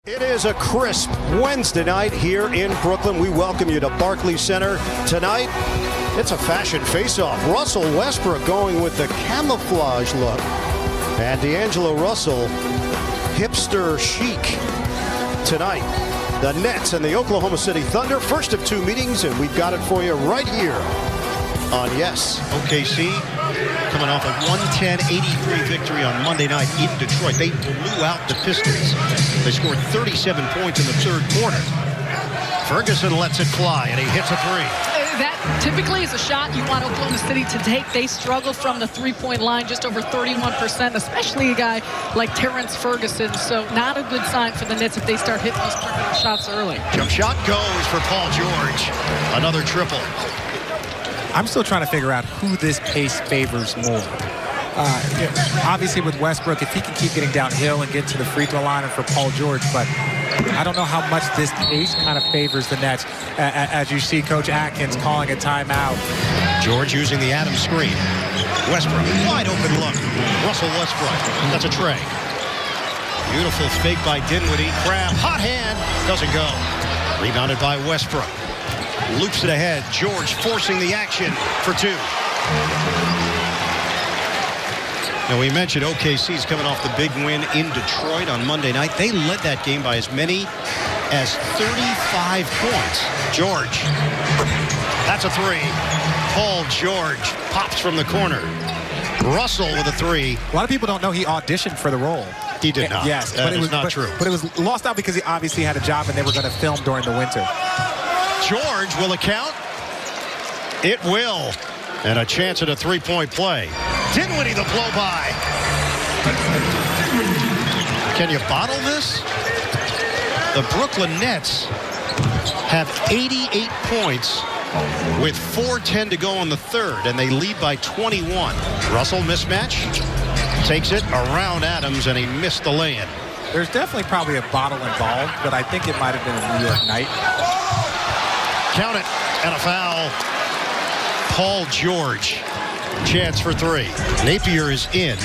It is a crisp Wednesday night here in Brooklyn. We welcome you to Barclays Center. Tonight, it's a fashion face-off. Russell Westbrook going with the camouflage look. And D'Angelo Russell, hipster chic. Tonight, the Nets and the Oklahoma City Thunder. First of two meetings, and we've got it for you right here on Yes. OKC coming off a 110-83 victory on Monday night in Detroit. They blew out the Pistons. They scored 37 points in the third quarter. Ferguson lets it fly, and he hits a three. That typically is a shot you want Oklahoma City to take. They struggle from the three-point line, just over 31%, especially a guy like Terrence Ferguson. So not a good sign for the Nets if they start hitting those perimeter shots early. Jump shot goes for Paul George. Another triple. I'm still trying to figure out who this pace favors more. Obviously with Westbrook, if he can keep getting downhill and get to the free throw line, and for Paul George, but I don't know how much this pace kind of favors the Nets, as you see Coach Atkins calling a timeout. George using the Adams screen. Westbrook, wide open look. Russell Westbrook, that's a tray. Beautiful fake by Dinwiddie. Grab, hot hand, doesn't go. Rebounded by Westbrook. Loops it ahead. George forcing the action for two. Now, we mentioned OKC's coming off the big win in Detroit on Monday night. They led that game by as many as 35 points. George. That's a three. Paul George pops from the corner. Russell with a three. A lot of people don't know he auditioned for the role. He did not. Yes, that is not true. But it was lost out because he obviously had a job and they were going to film during the winter. George, will it count? It will. And a chance at a three-point play. Dinwiddie the blow-by. Can you bottle this? The Brooklyn Nets have 88 points with 4:10 to go in the third, and they lead by 21. Russell mismatch. Takes it around Adams, and he missed the lay-in. There's definitely probably a bottle involved, but I think it might have been a New York night. Count it, and a foul. Paul George, chance for three. Napier is in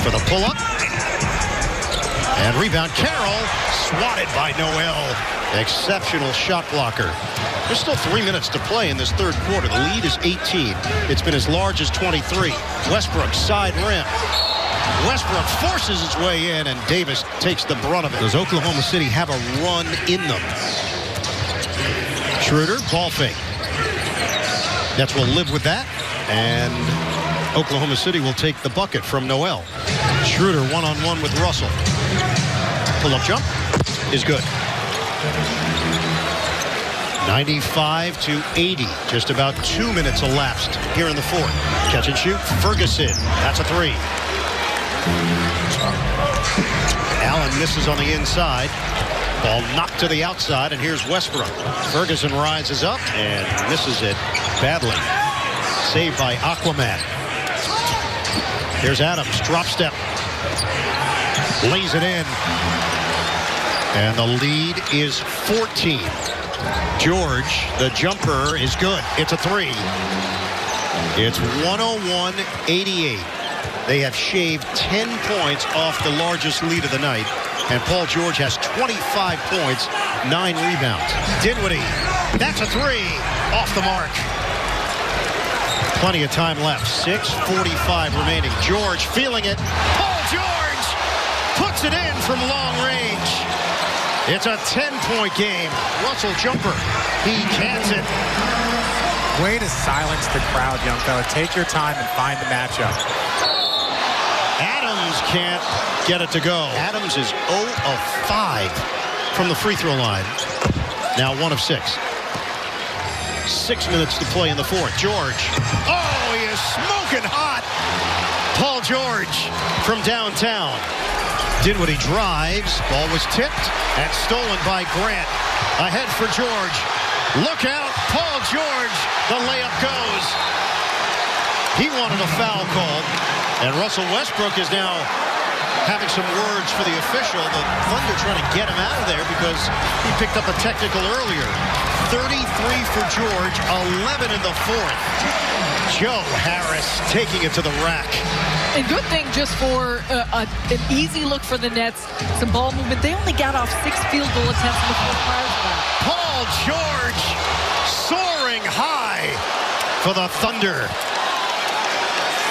for the pull-up. And rebound, Carroll, swatted by Noel. Exceptional shot blocker. There's still 3 minutes to play in this third quarter. The lead is 18. It's been as large as 23. Westbrook, side rim. Westbrook forces his way in, and Davis takes the brunt of it. Does Oklahoma City have a run in them? Schroeder, ball fake. Nets will live with that, and Oklahoma City will take the bucket from Noel. Schroeder one-on-one with Russell. Pull-up jump is good. 95-80. Just about 2 minutes elapsed here in the fourth. Catch and shoot. Ferguson. That's a three. Allen misses on the inside. Ball knocked to the outside, and here's Westbrook. Ferguson rises up and misses it badly. Saved by Aquaman. Here's Adams. Drop step. Lays it in. And the lead is 14. George, the jumper, is good. It's a three. It's 101-88. They have shaved 10 points off the largest lead of the night. And Paul George has 25 points, 9 rebounds. Dinwiddie, that's a three, off the mark. Plenty of time left, 6:45 remaining. George feeling it. Paul George puts it in from long range. It's a 10-point game. Russell jumper, he cans it. Way to silence the crowd, young fella. Take your time and find the matchup. Adams can't get it to go. Adams is 0 of 5 from the free throw line. Now 1 of 6. 6 minutes to play in the fourth. George. Oh, he is smoking hot. Paul George from downtown. Dinwiddie drives. Ball was tipped and stolen by Grant. Ahead for George. Look out. Paul George. The layup goes. He wanted a foul call. And Russell Westbrook is now having some words for the official. The Thunder trying to get him out of there because he picked up a technical earlier. 33 for George, 11 in the fourth. Joe Harris taking it to the rack. And good thing just for an easy look for the Nets, some ball movement. They only got off 6 field goal attempts in the fourth prior to that. Paul George soaring high for the Thunder.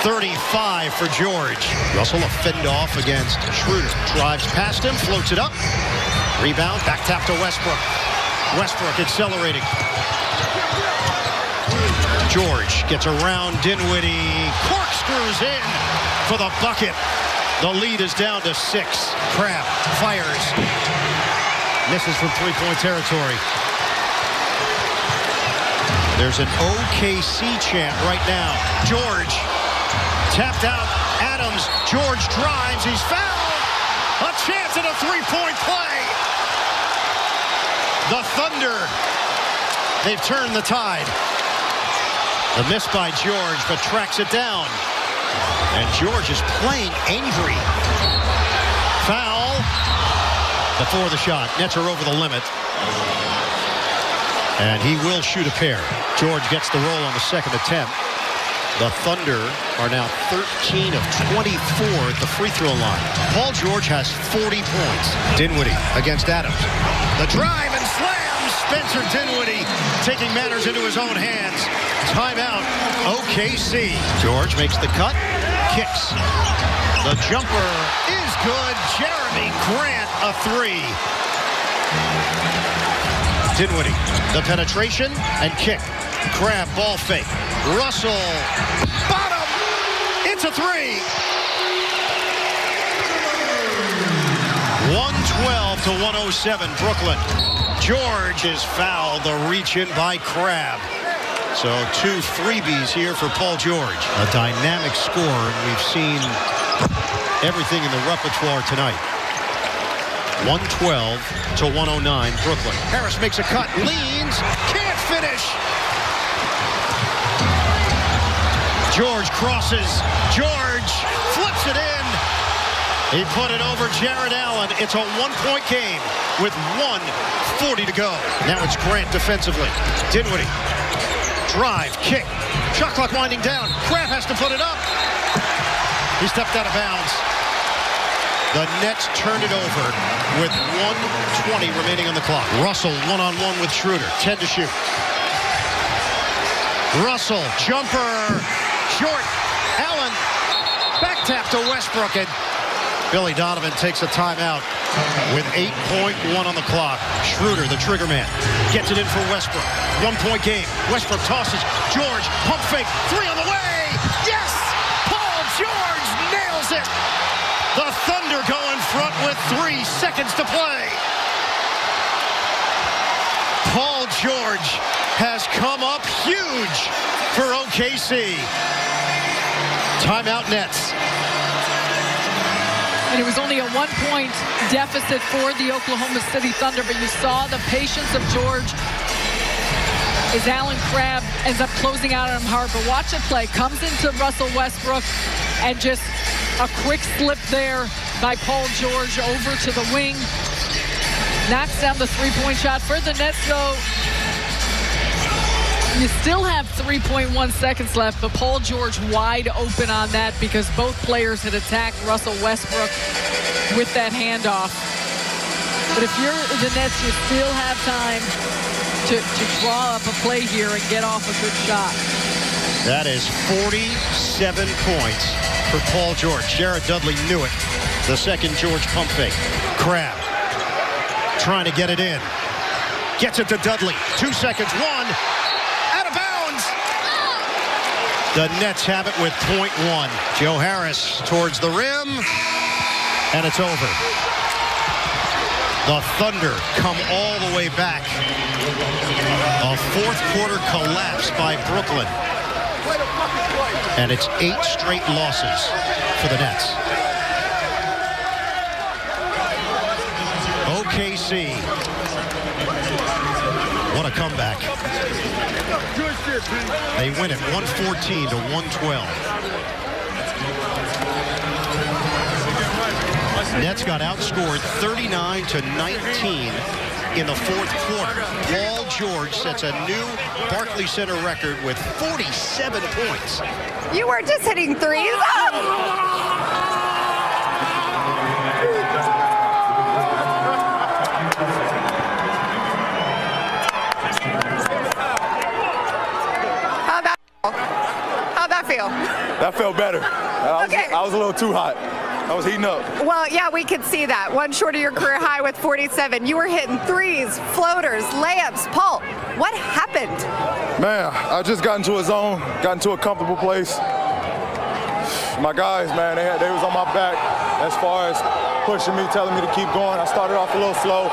35 for George. Russell a fend off against Schroeder. Drives past him, floats it up. Rebound, back tap to Westbrook. Westbrook accelerating. George gets around Dinwiddie. Corkscrews in for the bucket. The lead is down to 6. Crabbe fires. Misses from three-point territory. There's an OKC chant right now. George tapped out. Adams. George drives. He's fouled. A chance at a three-point play. The Thunder. They've turned the tide. The miss by George, but tracks it down. And George is playing angry. Foul before the shot. Nets are over the limit. And he will shoot a pair. George gets the roll on the second attempt. The Thunder are now 13 of 24 at the free throw line. Paul George has 40 points. Dinwiddie against Adams. The drive and slam. Spencer Dinwiddie taking matters into his own hands. Timeout. OKC. George makes the cut. Kicks. The jumper is good. Jeremy Grant a 3. Dinwiddie. The penetration and kick. Crabbe ball fake. Russell. Bottom. It's a 3. 112 to 107 Brooklyn. George is fouled. The reach in by Crabbe. So 2 freebies here for Paul George. A dynamic score. We've seen everything in the repertoire tonight. 112 to 109 Brooklyn. Harris makes a cut. Leans. Can't finish. George crosses. George flips it in. He put it over Jared Allen. It's a 1-point game with 1:40 to go. Now it's Grant defensively. Dinwiddie. Drive, kick. Shot clock winding down. Crabbe has to put it up. He stepped out of bounds. The Nets turned it over with 1:20 remaining on the clock. Russell one-on-one with Schroeder. 10 to shoot. Russell, jumper, short. Allen, back tap to Westbrook, and Billy Donovan takes a timeout with 8.1 on the clock. Schroeder, the trigger man, gets it in for Westbrook. 1-point game. Westbrook tosses. George, pump fake. 3 on the way. Yes! Paul George nails it. The Thunder go in front with 3 seconds to play. Paul George has come up huge for OKC. Timeout Nets. And it was only a 1-point deficit for the Oklahoma City Thunder, but you saw the patience of George as Allen Crabbe ends up closing out on him hard. But watch it play. Comes into Russell Westbrook and just a quick slip there by Paul George over to the wing. Knocks down the 3-point shot for the Nets, though. You still have 3.1 seconds left, but Paul George wide open on that because both players had attacked Russell Westbrook with that handoff. But if you're the Nets, you still have time to draw up a play here and get off a good shot. That is 47 points for Paul George. Jared Dudley knew it. The second George pump fake. Crabbe trying to get it in. Gets it to Dudley. 2 seconds. 1. Out of bounds. The Nets have it with .1. Joe Harris towards the rim. And it's over. The Thunder come all the way back. A fourth quarter collapse by Brooklyn. And it's 8 straight losses for the Nets. OKC. What a comeback. They win it 114 to 112. Nets got outscored 39 to 19 in the fourth quarter. Paul George sets a new Barclays Center record with 47 points. You were just hitting threes. How'd that feel? That felt better. I was a little too hot. I was heating up. Well, yeah, we could see that. One short of your career high with 47. You were hitting threes, floaters, layups. Paul, what happened? Man, I just got into a zone, got into a comfortable place. My guys, man, they was on my back as far as pushing me, telling me to keep going. I started off a little slow.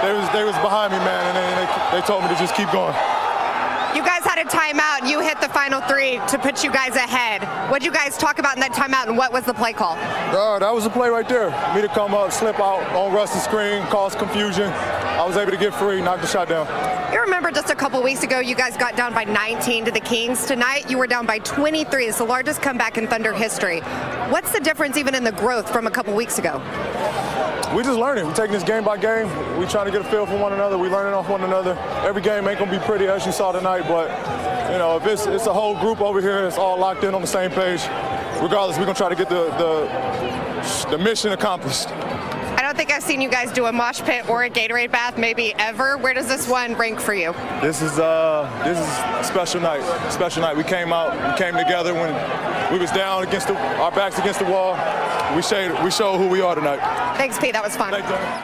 They was behind me, man, and they told me to just keep going. You guys had a timeout. You hit the final three to put you guys ahead. What did you guys talk about in that timeout, and what was the play call? That was the play right there. Me to come up, slip out on Russ's screen, cause confusion. I was able to get free, knock the shot down. You remember just a couple weeks ago, you guys got down by 19 to the Kings. Tonight, you were down by 23. It's the largest comeback in Thunder history. What's the difference even in the growth from a couple weeks ago? We're just learning. We're taking this game by game. We're trying to get a feel for one another. We're learning off one another. Every game ain't going to be pretty, as you saw tonight, but, you know, if it's a whole group over here, it's all locked in on the same page. Regardless, we're going to try to get the mission accomplished. I don't think I've seen you guys do a mosh pit or a Gatorade bath maybe ever. Where does this one rank for you? This is a special night. Special night. We came out, we came together when we was down against our backs against the wall. We showed who we are tonight. Thanks, Pete. That was fun. Thank you.